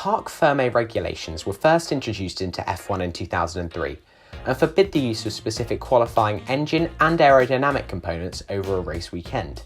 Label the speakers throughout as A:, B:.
A: Parc Fermé regulations were first introduced into F1 in 2003 and forbid the use of specific qualifying engine and aerodynamic components over a race weekend.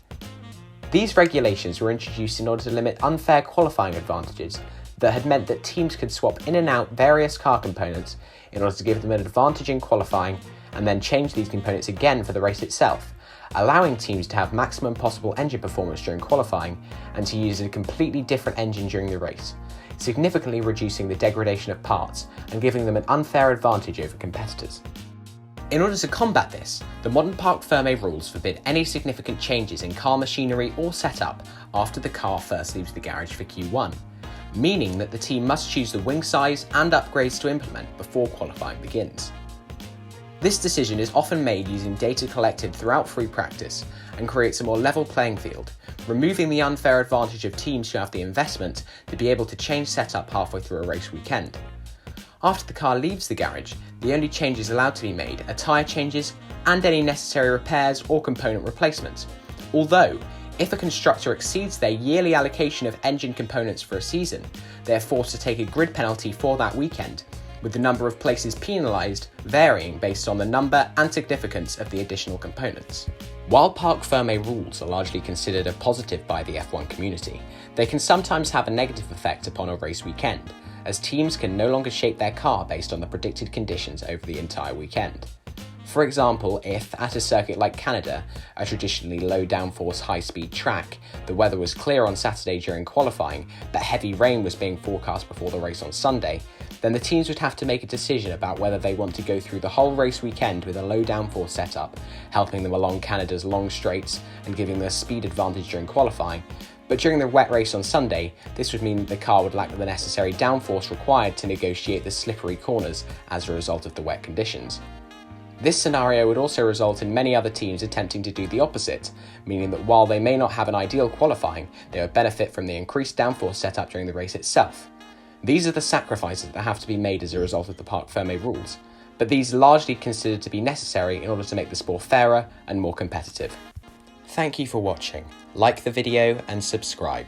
A: These regulations were introduced in order to limit unfair qualifying advantages that had meant that teams could swap in and out various car components in order to give them an advantage in qualifying and then change these components again for the race itself, allowing teams to have maximum possible engine performance during qualifying and to use a completely different engine during the race, significantly reducing the degradation of parts and giving them an unfair advantage over competitors. In order to combat this, the modern Parc Fermé rules forbid any significant changes in car machinery or setup after the car first leaves the garage for Q1, meaning that the team must choose the wing size and upgrades to implement before qualifying begins. This decision is often made using data collected throughout free practice and creates a more level playing field, removing the unfair advantage of teams who have the investment to be able to change setup halfway through a race weekend. After the car leaves the garage, the only changes allowed to be made are tyre changes and any necessary repairs or component replacements. Although, if a constructor exceeds their yearly allocation of engine components for a season, they are forced to take a grid penalty for that weekend, with the number of places penalised varying based on the number and significance of the additional components. While Parc Fermé rules are largely considered a positive by the F1 community, they can sometimes have a negative effect upon a race weekend, as teams can no longer shape their car based on the predicted conditions over the entire weekend. For example, if, at a circuit like Canada, a traditionally low downforce high-speed track, the weather was clear on Saturday during qualifying, but heavy rain was being forecast before the race on Sunday, then the teams would have to make a decision about whether they want to go through the whole race weekend with a low downforce setup, helping them along Canada's long straights and giving them a speed advantage during qualifying. But during the wet race on Sunday, this would mean that the car would lack the necessary downforce required to negotiate the slippery corners as a result of the wet conditions. This scenario would also result in many other teams attempting to do the opposite, meaning that while they may not have an ideal qualifying, they would benefit from the increased downforce setup during the race itself. These are the sacrifices that have to be made as a result of the Parc Fermé rules, but these are largely considered to be necessary in order to make the sport fairer and more competitive. Thank you for watching. Like the video and subscribe.